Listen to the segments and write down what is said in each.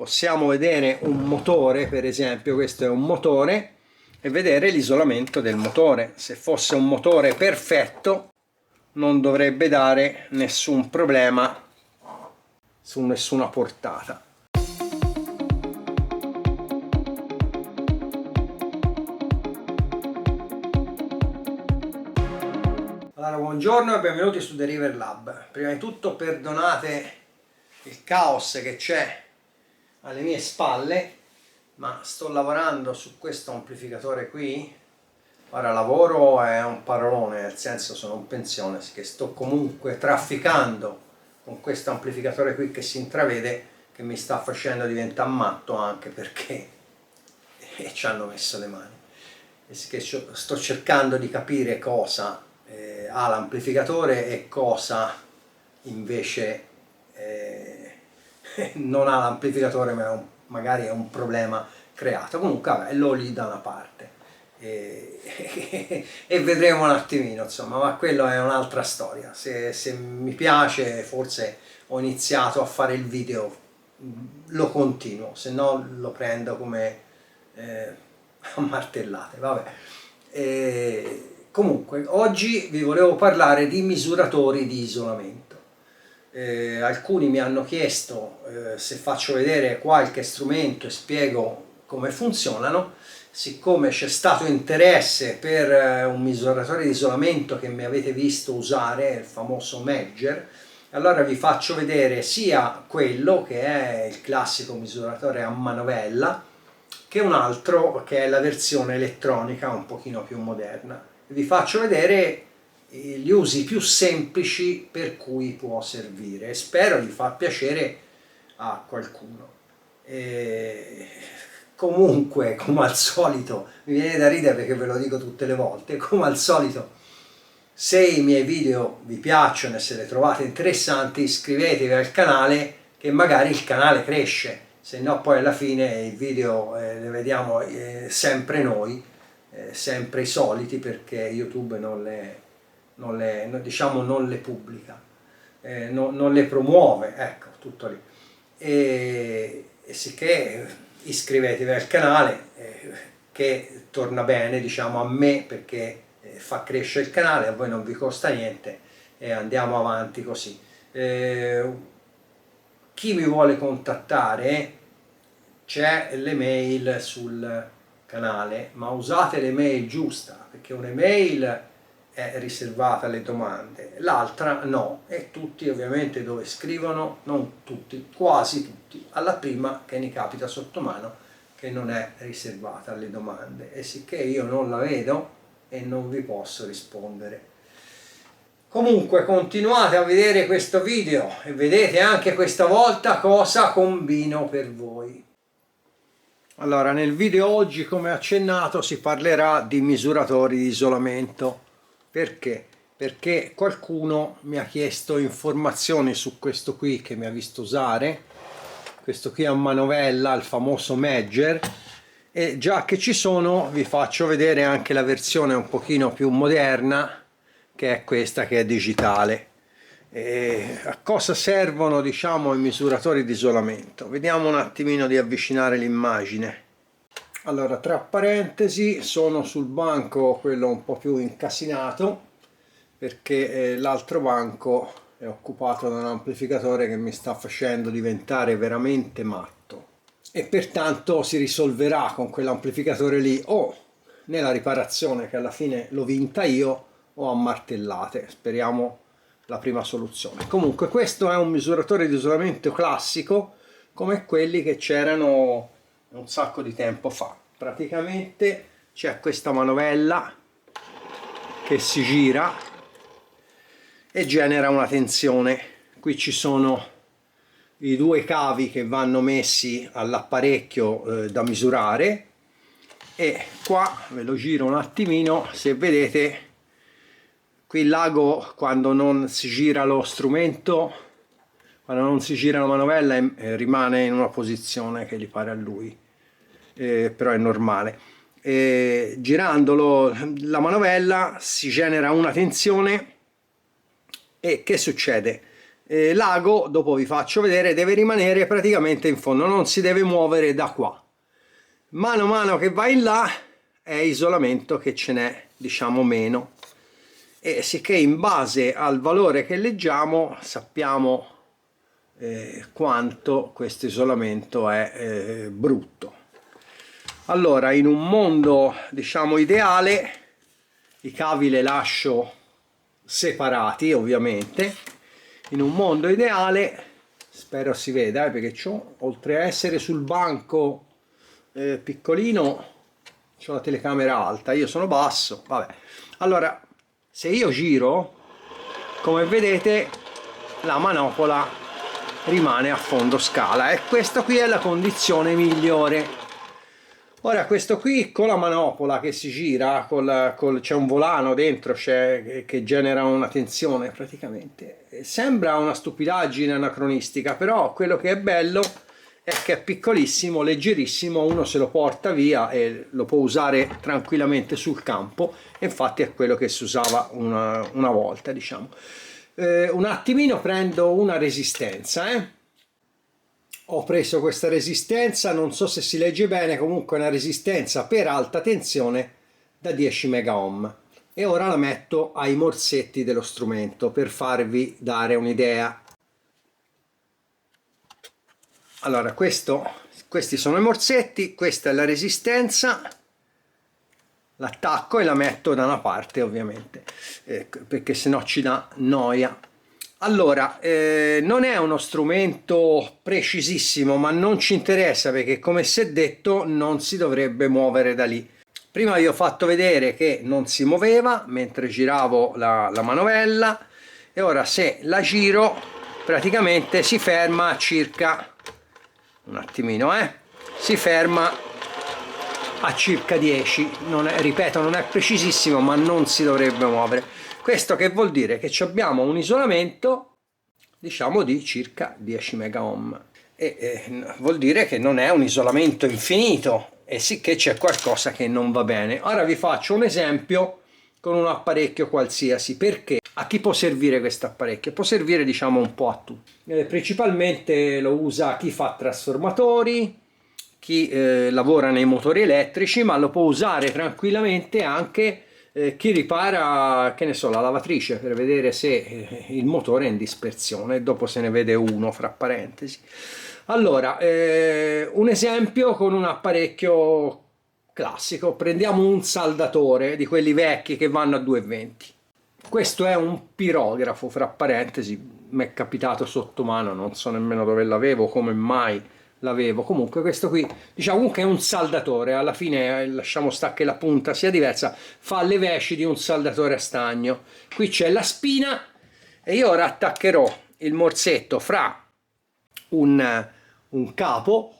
possiamo vedere un motore, per esempio questo è un motore, e vedere l'isolamento del motore. Se fosse un motore perfetto non dovrebbe dare nessun problema su nessuna portata. Allora, buongiorno e benvenuti su The River Lab. Prima di tutto perdonate il caos che c'è alle mie spalle, ma sto lavorando su questo amplificatore qui. Ora, lavoro è un parolone, nel senso sono in pensione, che sto comunque trafficando con questo amplificatore qui che si intravede, che mi sta facendo diventare matto, anche perché ci hanno messo le mani. Che sto cercando di capire cosa ha l'amplificatore e cosa invece non ha l'amplificatore, ma magari è un problema creato. Comunque vabbè, lo lì da una parte e vedremo un attimino, insomma, ma quello è un'altra storia. Se mi piace, forse ho iniziato a fare il video, lo continuo, se no lo prendo come a martellate, vabbè. Comunque oggi vi volevo parlare di misuratori di isolamento. Alcuni mi hanno chiesto se faccio vedere qualche strumento e spiego come funzionano. Siccome c'è stato interesse per un misuratore di isolamento che mi avete visto usare, il famoso Megger, allora vi faccio vedere sia quello che è il classico misuratore a manovella, che un altro che è la versione elettronica un pochino più moderna. Vi faccio vedere gli usi più semplici per cui può servire e spero di far piacere a qualcuno. Comunque, come al solito, mi viene da ridere perché ve lo dico tutte le volte, come al solito, se i miei video vi piacciono e se le trovate interessanti, iscrivetevi al canale, che magari il canale cresce, se no poi alla fine i video le vediamo sempre noi, sempre i soliti, perché YouTube non le pubblica, non le promuove, ecco, tutto lì. E sicché iscrivetevi al canale, che torna bene, diciamo, a me, perché fa crescere il canale, a voi non vi costa niente e andiamo avanti così. Chi mi vuole contattare, c'è l'email sul canale, ma usate l'email giusta, perché un'email è riservata alle domande, l'altra no, e tutti ovviamente dove scrivono, non tutti, quasi tutti, alla prima che ne capita sotto mano, che non è riservata alle domande, e sicché io non la vedo e non vi posso rispondere. Comunque continuate a vedere questo video e vedete anche questa volta cosa combino per voi. Allora, nel video oggi, come accennato, si parlerà di misuratori di isolamento. Perché? Perché qualcuno mi ha chiesto informazioni su questo qui che mi ha visto usare, questo qui a manovella, il famoso Megger, e già che ci sono vi faccio vedere anche la versione un pochino più moderna, che è questa, che è digitale. A cosa servono, diciamo, i misuratori di isolamento? Vediamo un attimino di avvicinare l'immagine. Allora, tra parentesi, sono sul banco quello un po' più incasinato, perché l'altro banco è occupato da un amplificatore che mi sta facendo diventare veramente matto, e pertanto si risolverà con quell'amplificatore lì o nella riparazione, che alla fine l'ho vinta io, o a martellate. Speriamo la prima soluzione. Comunque questo è un misuratore di isolamento classico, come quelli che c'erano un sacco di tempo fa. Praticamente c'è questa manovella che si gira e genera una tensione. Qui ci sono i due cavi che vanno messi all'apparecchio da misurare, e qua ve lo giro un attimino, se vedete qui il lago, quando non si gira lo strumento, quando non si gira la manovella, rimane in una posizione che gli pare a lui, però è normale. Girando la manovella si genera una tensione, e che succede? L'ago, dopo vi faccio vedere, deve rimanere praticamente in fondo, non si deve muovere da qua. Mano a mano che va in là è isolamento che ce n'è, diciamo, meno, e sicché in base al valore che leggiamo sappiamo quanto questo isolamento è brutto. Allora, in un mondo, diciamo, ideale, i cavi le lascio separati, ovviamente. In un mondo ideale, spero si veda, perché oltre a essere sul banco piccolino, c'ho la telecamera alta, io sono basso, vabbè. Allora, se io giro, come vedete, la manopola rimane a fondo scala, e questa qui è la condizione migliore. Ora, questo qui con la manopola che si gira, c'è un volano dentro che genera una tensione praticamente. Sembra una stupidaggine anacronistica, però quello che è bello è che è piccolissimo, leggerissimo, uno se lo porta via e lo può usare tranquillamente sul campo, e infatti è quello che si usava una volta, diciamo. Un attimino prendo una resistenza, Ho preso questa resistenza, non so se si legge bene, comunque è una resistenza per alta tensione da 10 mega ohm, e ora la metto ai morsetti dello strumento per farvi dare un'idea. Allora, questi sono i morsetti, questa è la resistenza, l'attacco e la metto da una parte, ovviamente, perché sennò ci dà noia. Allora, non è uno strumento precisissimo, ma non ci interessa, perché come si è detto non si dovrebbe muovere da lì. Prima vi ho fatto vedere che non si muoveva mentre giravo la manovella, e ora se la giro praticamente si ferma a circa, un attimino, si ferma a circa 10, ripeto, non è precisissimo, ma non si dovrebbe muovere. Questo che vuol dire? Che abbiamo un isolamento, diciamo, di circa 10 mega ohm, e vuol dire che non è un isolamento infinito, e sì che c'è qualcosa che non va bene. Ora vi faccio un esempio con un apparecchio qualsiasi. Perché? A chi può servire questo apparecchio? Può servire, diciamo, un po' a tutti. Principalmente lo usa chi fa trasformatori, chi lavora nei motori elettrici, ma lo può usare tranquillamente anche chi ripara, che ne so, la lavatrice, per vedere se il motore è in dispersione, e dopo se ne vede uno, fra parentesi. Allora, un esempio con un apparecchio classico: prendiamo un saldatore di quelli vecchi che vanno a 220. Questo è un pirografo, fra parentesi, mi è capitato sotto mano, non so nemmeno dove l'avevo, come mai l'avevo. Comunque questo qui, diciamo, comunque è un saldatore, alla fine lasciamo stare che la punta sia diversa, fa le veci di un saldatore a stagno. Qui c'è la spina, e io ora attaccherò il morsetto fra un capo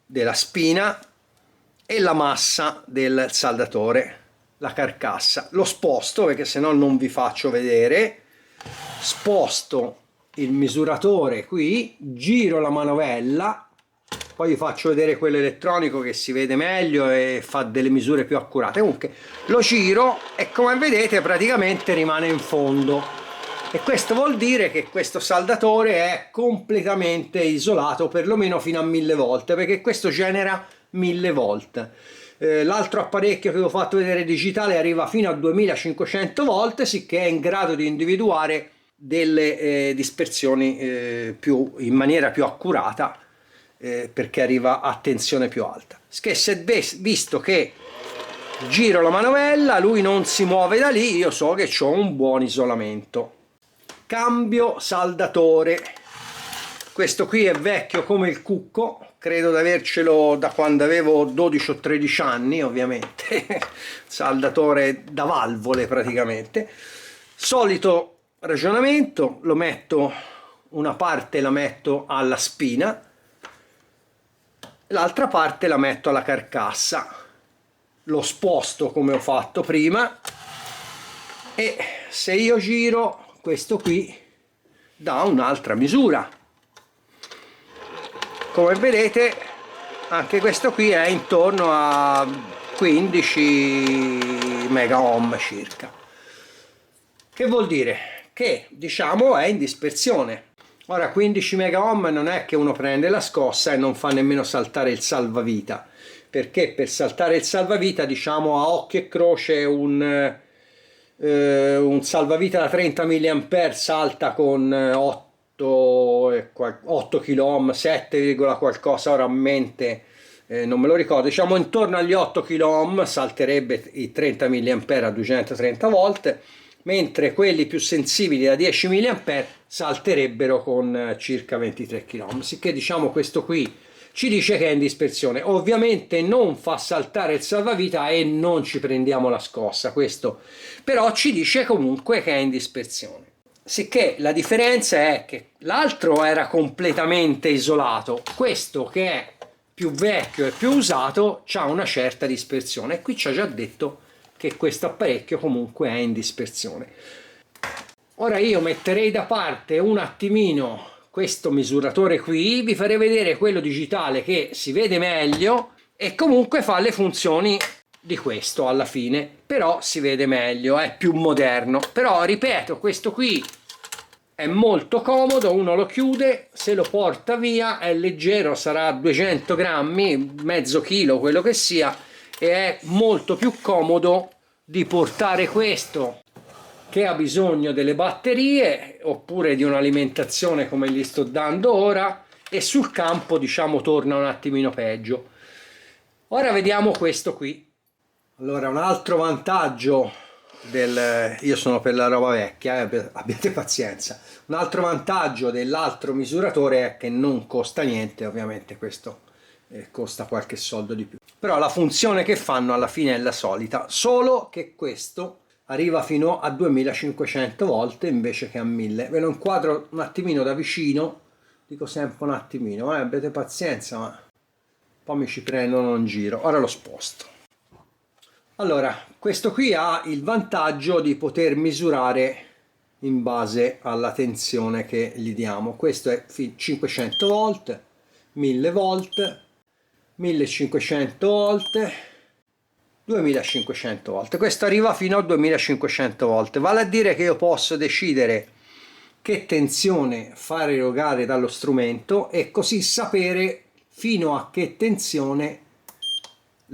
della spina e la massa del saldatore, la carcassa. Lo sposto, perché se no non vi faccio vedere. Sposto il misuratore qui, giro la manovella, poi vi faccio vedere quello elettronico che si vede meglio e fa delle misure più accurate. Comunque lo giro e, come vedete, praticamente rimane in fondo, e questo vuol dire che questo saldatore è completamente isolato, perlomeno fino a 1000 volt, perché questo genera 1000 volt. L'altro apparecchio che vi ho fatto vedere digitale arriva fino a 2500 volt, sicché è in grado di individuare delle dispersioni in maniera più accurata, perché arriva a tensione più alta. Che se visto che giro la manovella, lui non si muove da lì, io so che ho un buon isolamento. Cambio saldatore. Questo qui è vecchio come il cucco, credo di avercelo da quando avevo 12 o 13 anni, ovviamente. Saldatore da valvole praticamente. Solito ragionamento: lo metto, una parte la metto alla spina, l'altra parte la metto alla carcassa, lo sposto come ho fatto prima, e se io giro, questo qui dà un'altra misura. Come vedete, anche questo qui è intorno a 15 mega ohm circa. Che vuol dire? Che, diciamo, è in dispersione. Ora 15 mega ohm non è che uno prende la scossa e non fa nemmeno saltare il salvavita, perché per saltare il salvavita, diciamo a occhio e croce, un salvavita da 30 mA salta con 8 kΩ, 7, qualcosa, ora a mente non me lo ricordo, diciamo intorno agli 8 kΩ salterebbe i 30 mA a 230 volt, mentre quelli più sensibili da 10 mA salterebbero con circa 23 kΩ, sicché diciamo questo qui ci dice che è in dispersione. Ovviamente non fa saltare il salvavita e non ci prendiamo la scossa, questo però ci dice comunque che è in dispersione. Sicché la differenza è che l'altro era completamente isolato, questo che è più vecchio e più usato ha una certa dispersione, e qui ci ha già detto che questo apparecchio comunque è in dispersione. Ora io metterei da parte un attimino questo misuratore qui, vi farei vedere quello digitale che si vede meglio e comunque fa le funzioni di questo alla fine, però si vede meglio, è più moderno. Però ripeto, questo qui è molto comodo, uno lo chiude, se lo porta via, è leggero, sarà 200 grammi, mezzo chilo, quello che sia, e è molto più comodo di portare questo che ha bisogno delle batterie oppure di un'alimentazione come gli sto dando ora, e sul campo diciamo torna un attimino peggio. Ora vediamo questo qui. Allora, un altro vantaggio io sono per la roba vecchia, abbiate pazienza. Un altro vantaggio dell'altro misuratore è che non costa niente, ovviamente questo costa qualche soldo di più, però la funzione che fanno alla fine è la solita, solo che questo arriva fino a 2500 volt invece che a 1000. Ve lo inquadro un attimino da vicino, dico sempre un attimino, abbiate pazienza, ma poi mi ci prendono in giro. Ora lo sposto. Allora, questo qui ha il vantaggio di poter misurare in base alla tensione che gli diamo. Questo è 500 volt, 1000 volt, 1500 volt, 2500 volt. Questo arriva fino a 2500 volt, vale a dire che io posso decidere che tensione far erogare dallo strumento e così sapere fino a che tensione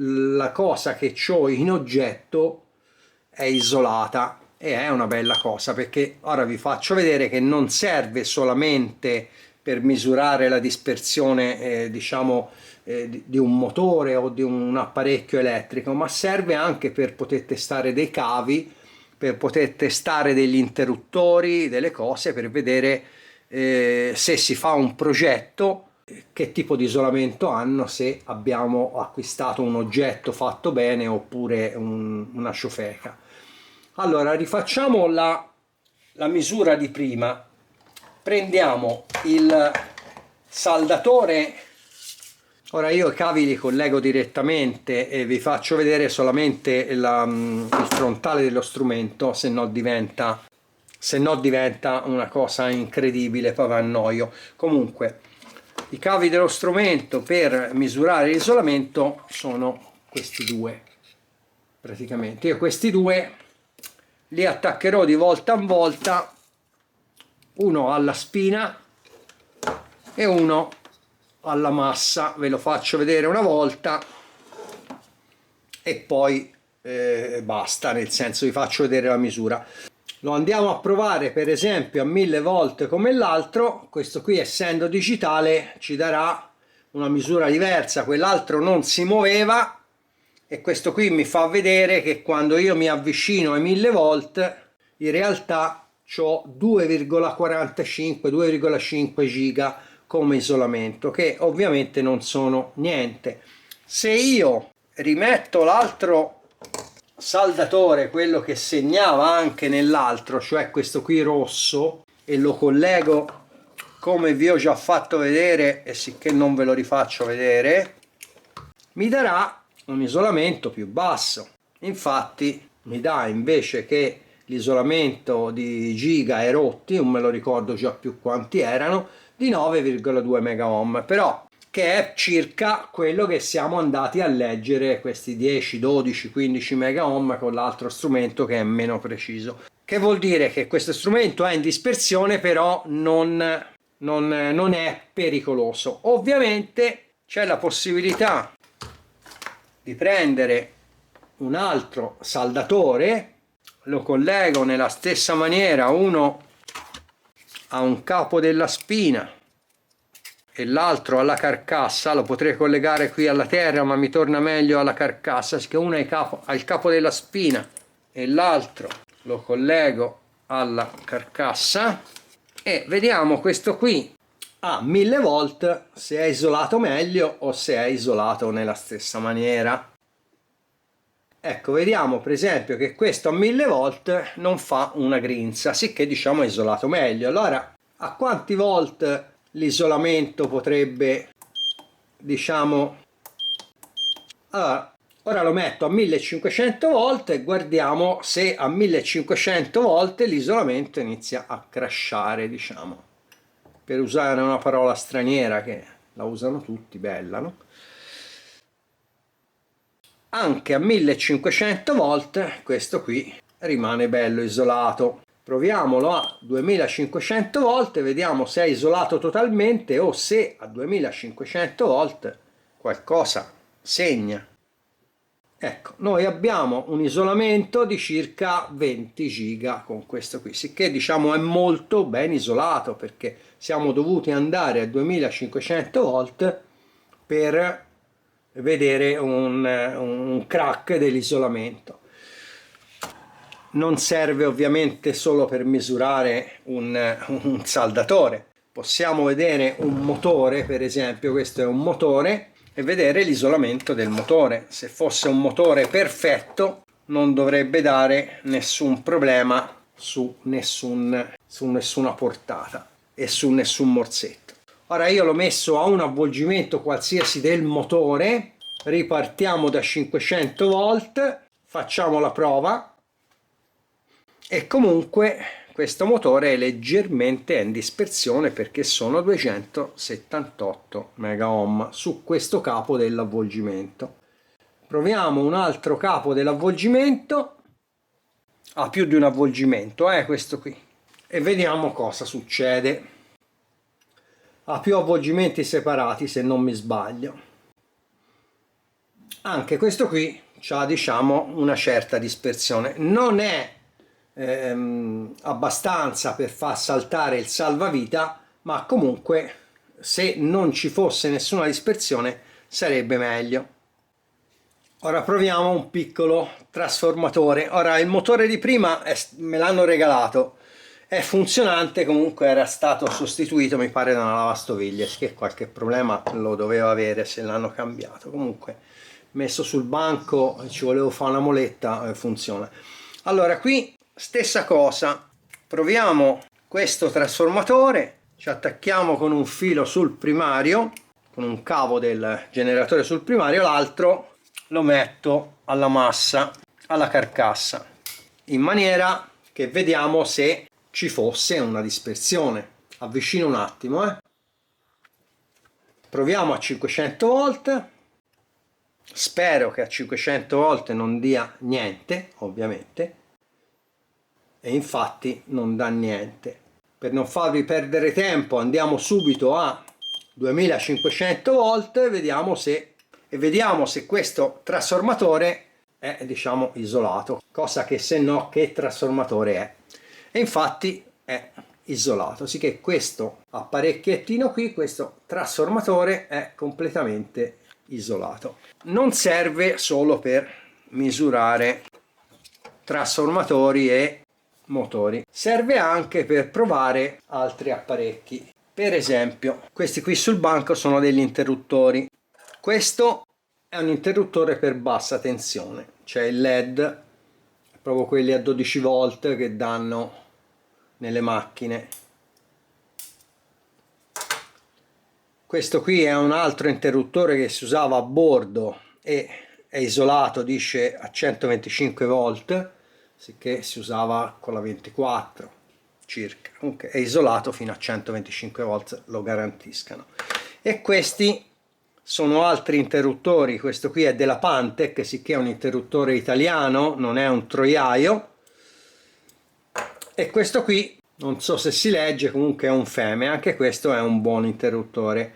la cosa che ho in oggetto è isolata, e è una bella cosa, perché ora vi faccio vedere che non serve solamente per misurare la dispersione diciamo di un motore o di un apparecchio elettrico, ma serve anche per poter testare dei cavi, per poter testare degli interruttori, delle cose, per vedere se si fa un progetto che tipo di isolamento hanno, se abbiamo acquistato un oggetto fatto bene oppure una ciofeca. Allora rifacciamo la misura di prima. Prendiamo il saldatore. Ora io i cavi li collego direttamente e vi faccio vedere solamente il frontale dello strumento, se no diventa una cosa incredibile, poi va a noio. Comunque i cavi dello strumento per misurare l'isolamento sono questi due, praticamente. Io questi due li attaccherò di volta in volta, uno alla spina e uno alla massa. Ve lo faccio vedere una volta e poi basta, nel senso vi faccio vedere la misura. Lo andiamo a provare per esempio a 1000 volt come l'altro. Questo qui, essendo digitale, ci darà una misura diversa, quell'altro non si muoveva, e questo qui mi fa vedere che quando io mi avvicino ai 1000 volt in realtà ho 2,45-2,5 giga come isolamento, che ovviamente non sono niente. Se io rimetto l'altro saldatore, quello che segnava anche nell'altro, cioè questo qui rosso, e lo collego come vi ho già fatto vedere, e sicché non ve lo rifaccio vedere, mi darà un isolamento più basso. Infatti mi dà, invece che l'isolamento di giga e rotti, non me lo ricordo già più quanti erano, di 9,2 mega ohm, però che è circa quello che siamo andati a leggere, questi 10, 12, 15 mega ohm con l'altro strumento che è meno preciso. Che vuol dire che questo strumento è in dispersione, però non non è pericoloso. Ovviamente c'è la possibilità di prendere un altro saldatore, lo collego nella stessa maniera, uno a un capo della spina e l'altro alla carcassa. Lo potrei collegare qui alla terra, ma mi torna meglio alla carcassa, perché uno è al capo della spina e l'altro lo collego alla carcassa, e vediamo questo qui a 1000 volt se è isolato meglio o se è isolato nella stessa maniera. Ecco, vediamo per esempio che questo a 1000 volt non fa una grinza, sicché diciamo è isolato meglio. Allora, a quanti volt l'isolamento potrebbe, diciamo... Allora, ora lo metto a 1500 volt e guardiamo se a 1500 volt l'isolamento inizia a crashare, diciamo, per usare una parola straniera che la usano tutti, bella, no? Anche a 1500 volt questo qui rimane bello isolato. Proviamolo a 2500 volt e vediamo se è isolato totalmente o se a 2500 volt qualcosa segna. Ecco, noi abbiamo un isolamento di circa 20 giga con questo qui, sicché diciamo è molto ben isolato, perché siamo dovuti andare a 2500 volt per vedere un crack dell'isolamento. Non serve ovviamente solo per misurare un saldatore, possiamo vedere un motore, per esempio questo è un motore, e vedere l'isolamento del motore. Se fosse un motore perfetto non dovrebbe dare nessun problema su nessuna portata e su nessun morsetto. Ora io l'ho messo a un avvolgimento qualsiasi del motore, ripartiamo da 500 volt, facciamo la prova, e comunque questo motore è leggermente in dispersione perché sono 278 mega ohm su questo capo dell'avvolgimento. Proviamo un altro capo dell'avvolgimento, ha più di un avvolgimento, questo qui, e vediamo cosa succede. Ha più avvolgimenti separati, se non mi sbaglio. Anche questo qui ha, diciamo, una certa dispersione. Non è abbastanza per far saltare il salvavita, ma comunque se non ci fosse nessuna dispersione sarebbe meglio. Ora proviamo un piccolo trasformatore. Ora il motore di prima me l'hanno regalato, è funzionante, comunque era stato sostituito mi pare da una lavastoviglie, che qualche problema lo doveva avere se l'hanno cambiato. Comunque messo sul banco, ci volevo fare una moletta, funziona. Allora qui stessa cosa, proviamo questo trasformatore, ci attacchiamo con un filo sul primario, con un cavo del generatore sul primario, l'altro lo metto alla massa, alla carcassa, in maniera che vediamo se ci fosse una dispersione. Avvicino un attimo, proviamo a 500 volt, spero che a 500 volt non dia niente, ovviamente, e infatti non dà niente. Per non farvi perdere tempo andiamo subito a 2500 volt e vediamo se questo trasformatore è, diciamo, isolato, cosa che se no che trasformatore è. E infatti è isolato, sicché questo apparecchiettino qui, questo trasformatore, è completamente isolato. Non serve solo per misurare trasformatori e motori, serve anche per provare altri apparecchi. Per esempio questi qui sul banco sono degli interruttori. Questo è un interruttore per bassa tensione, c'è il LED, proprio quelli a 12 volt che danno nelle macchine. Questo qui è un altro interruttore che si usava a bordo e è isolato, dice, a 125 volt, sicché si usava con la 24 circa. Comunque è isolato fino a 125 volt, lo garantiscano. E questi sono altri interruttori, questo qui è della Pantec, sicché è un interruttore italiano, non è un troiaio, e questo qui non so se si legge, comunque è un Feme, anche questo è un buon interruttore.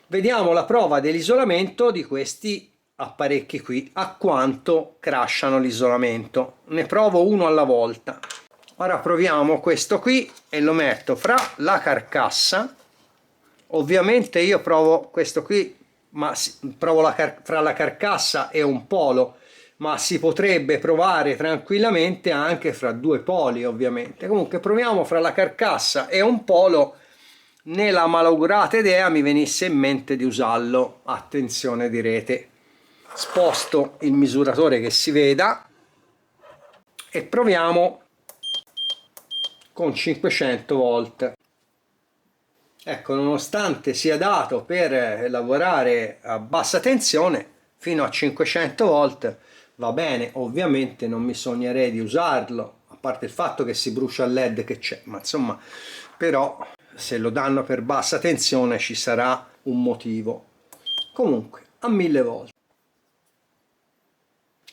Vediamo la prova dell'isolamento di questi apparecchi qui, a quanto crashano l'isolamento. Ne provo uno alla volta. Ora proviamo questo qui e lo metto fra la carcassa. Ovviamente io provo questo qui, ma provo fra la carcassa e un polo, ma si potrebbe provare tranquillamente anche fra due poli, ovviamente. Comunque proviamo fra la carcassa e un polo. Nella malaugurata idea mi venisse in mente di usarlo. Attenzione, direte. Sposto il misuratore che si veda e proviamo con 500 volt. Ecco, nonostante sia dato per lavorare a bassa tensione, fino a 500 volt va bene. Ovviamente non mi sognerei di usarlo, a parte il fatto che si brucia il LED che c'è, ma insomma, però se lo danno per bassa tensione ci sarà un motivo. Comunque a 1000 volt,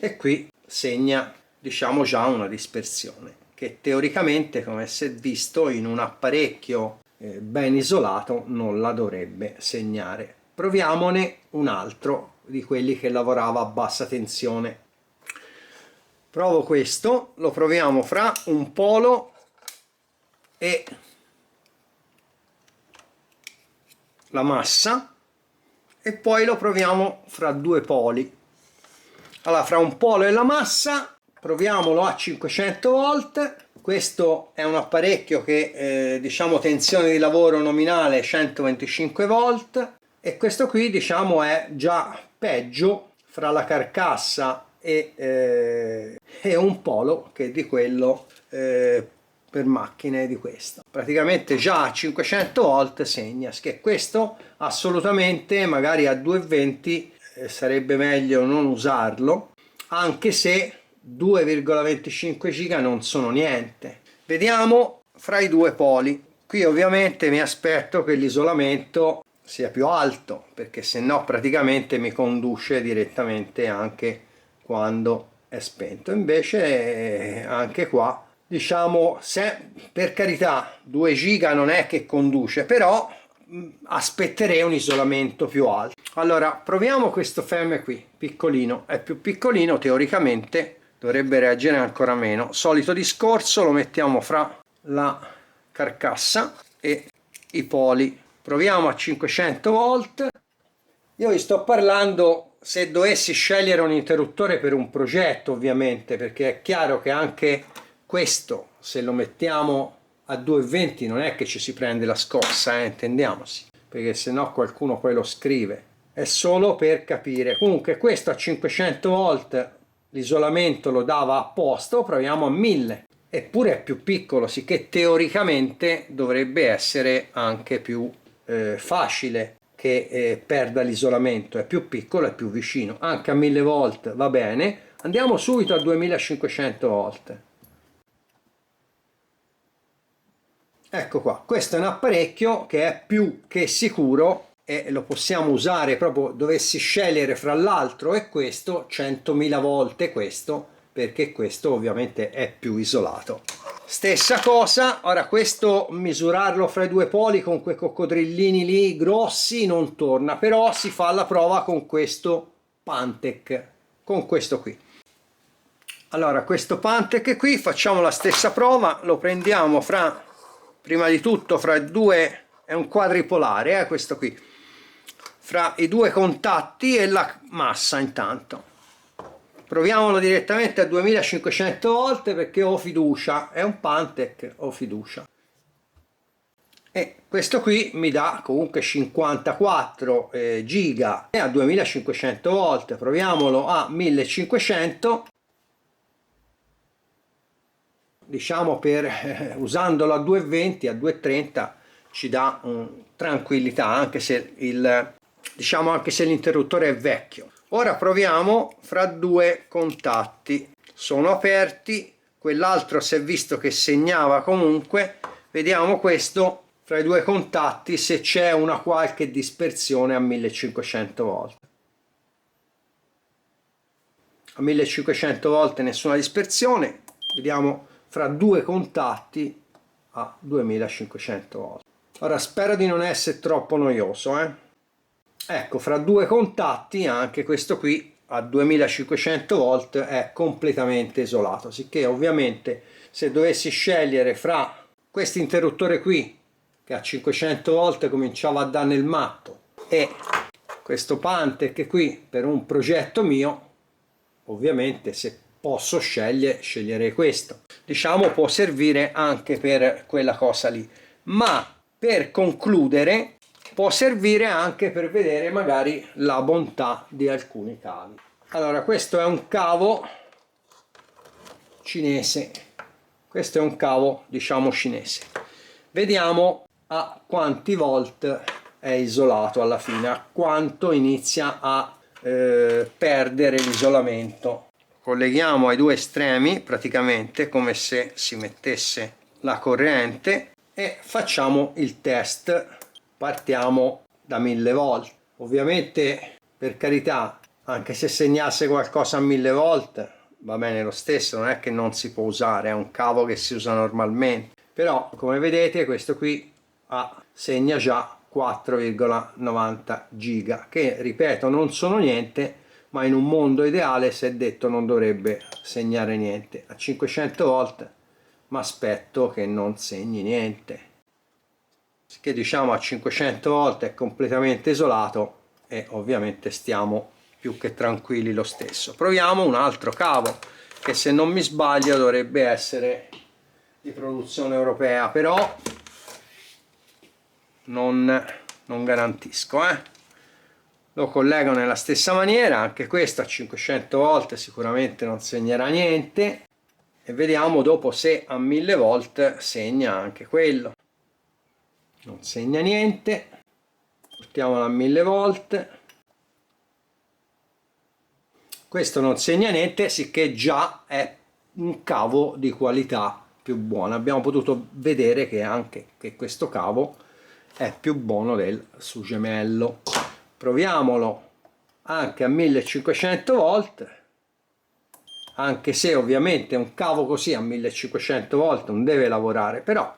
e qui segna, diciamo, già una dispersione che teoricamente, come si è visto, in un apparecchio ben isolato non la dovrebbe segnare. Proviamone un altro di quelli che lavorava a bassa tensione. Provo questo, lo proviamo fra un polo e la massa, e poi lo proviamo fra due poli. Allora, fra un polo e la massa proviamolo a 500 volt. Questo è un apparecchio che diciamo tensione di lavoro nominale 125 volt, e questo qui diciamo è già peggio fra la carcassa e un polo che di quello per macchine di questo. Praticamente già a 500 volt segna che questo assolutamente, magari a 220 sarebbe meglio non usarlo, anche se 2,25 giga non sono niente. Vediamo fra i due poli. Qui ovviamente mi aspetto che l'isolamento sia più alto, perché se no praticamente mi conduce direttamente anche quando è spento. Invece anche qua, diciamo, se per carità 2 giga non è che conduce, però aspetterei un isolamento più alto. Allora proviamo questo Feme qui, piccolino, è più piccolino, teoricamente dovrebbe reagire ancora meno. Solito discorso, lo mettiamo fra la carcassa e i poli. Proviamo a 500 volt. Io vi sto parlando se dovessi scegliere un interruttore per un progetto, ovviamente, perché è chiaro che anche questo, se lo mettiamo a 220 non è che ci si prende la scossa, intendiamoci, perché se no qualcuno poi lo scrive. È solo per capire. Comunque questo a 500 volt l'isolamento lo dava a posto, proviamo a 1000, eppure è più piccolo, sicché teoricamente dovrebbe essere anche più facile che perda l'isolamento. È più piccolo, è più vicino. Anche a 1000 volt va bene. Andiamo subito a 2500 volt. Ecco qua, questo è un apparecchio che è più che sicuro e lo possiamo usare proprio, dovessi scegliere fra l'altro e questo, 100.000 volte questo, perché questo ovviamente è più isolato. Stessa cosa, ora questo misurarlo fra i due poli con quei coccodrillini lì grossi non torna, però si fa la prova con questo Pantec, con questo qui. Allora questo Pantec qui facciamo la stessa prova, lo prendiamo fra, prima di tutto fra i due, è un quadripolare questo qui, fra i due contatti e la massa. Intanto proviamolo direttamente a 2500 volt perché ho fiducia, è un Pantec, ho fiducia. E questo qui mi dà comunque 54 giga a 2500 volt. Proviamolo a 1500, diciamo, per usandolo a 220, a 230 ci dà tranquillità, anche se diciamo anche se l'interruttore è vecchio. Ora proviamo fra due contatti, sono aperti, quell'altro si è visto che segnava comunque. Vediamo questo fra i due contatti se c'è una qualche dispersione a 1500 volt. A 1500 volt nessuna dispersione. Vediamo fra due contatti a 2500 volt. Ora spero di non essere troppo noioso, Ecco, fra due contatti anche questo qui a 2500 volt è completamente isolato, sicché ovviamente se dovessi scegliere fra questo interruttore qui che a 500 volt cominciava a dare nel matto e questo Pantec qui per un progetto mio, ovviamente se posso sceglierei questo. Diciamo può servire anche per quella cosa lì, ma per concludere può servire anche per vedere magari la bontà di alcuni cavi. Allora, questo è un cavo cinese, questo è un cavo diciamo cinese. Vediamo a quanti volt è isolato alla fine, a quanto inizia a perdere l'isolamento. Colleghiamo ai due estremi praticamente come se si mettesse la corrente e facciamo il test. Partiamo da 1000 volt. Ovviamente, per carità, anche se segnasse qualcosa a 1000 volt va bene lo stesso, non è che non si può usare, è un cavo che si usa normalmente, però come vedete questo qui segna già 4,90 giga, che ripeto non sono niente, ma in un mondo ideale si è detto non dovrebbe segnare niente. A 500 volt mi aspetto che non segni niente, che diciamo a 500 volt è completamente isolato e ovviamente stiamo più che tranquilli lo stesso. Proviamo un altro cavo che se non mi sbaglio dovrebbe essere di produzione europea, però non garantisco. Lo collego nella stessa maniera, anche questo a 500 volt sicuramente non segnerà niente e vediamo dopo se a 1000 volt segna anche quello. Non segna niente, portiamolo a 1000 volt, questo non segna niente, sicché già è un cavo di qualità più buona. Abbiamo potuto vedere che anche questo cavo è più buono del suo gemello. Proviamolo anche a 1500 volt, anche se ovviamente un cavo così a 1500 volt non deve lavorare, però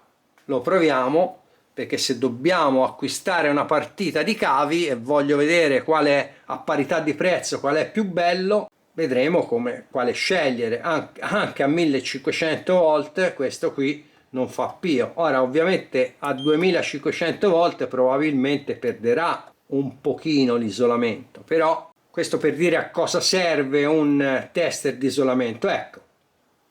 lo proviamo, perché se dobbiamo acquistare una partita di cavi e voglio vedere qual è a parità di prezzo, qual è più bello, vedremo quale scegliere. Anche a 1500 volt questo qui non fa pio. Ora ovviamente a 2500 volt probabilmente perderà un pochino l'isolamento, però questo per dire a cosa serve un tester di isolamento. Ecco,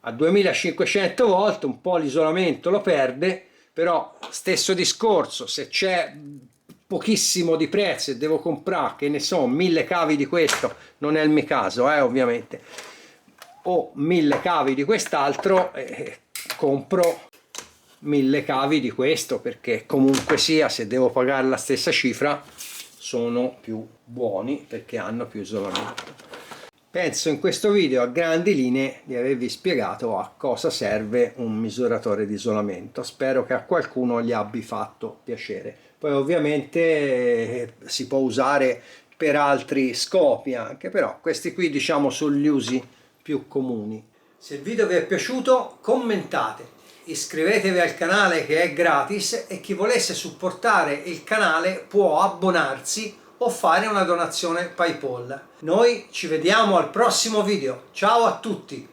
a 2500 volt un po' l'isolamento lo perde, però stesso discorso, se c'è pochissimo di prezzo e devo comprare, che ne so, 1000 cavi di questo, non è il mio caso ovviamente, o 1000 cavi di quest'altro, compro 1000 cavi di questo, perché comunque sia, se devo pagare la stessa cifra sono più buoni perché hanno più isolamento. Penso in questo video a grandi linee di avervi spiegato a cosa serve un misuratore di isolamento. Spero che a qualcuno gli abbia fatto piacere. Poi ovviamente si può usare per altri scopi anche, però questi qui diciamo sono gli usi più comuni. Se il video vi è piaciuto commentate, iscrivetevi al canale che è gratis e chi volesse supportare il canale può abbonarsi o fare una donazione PayPal. Noi ci vediamo al prossimo video. Ciao a tutti!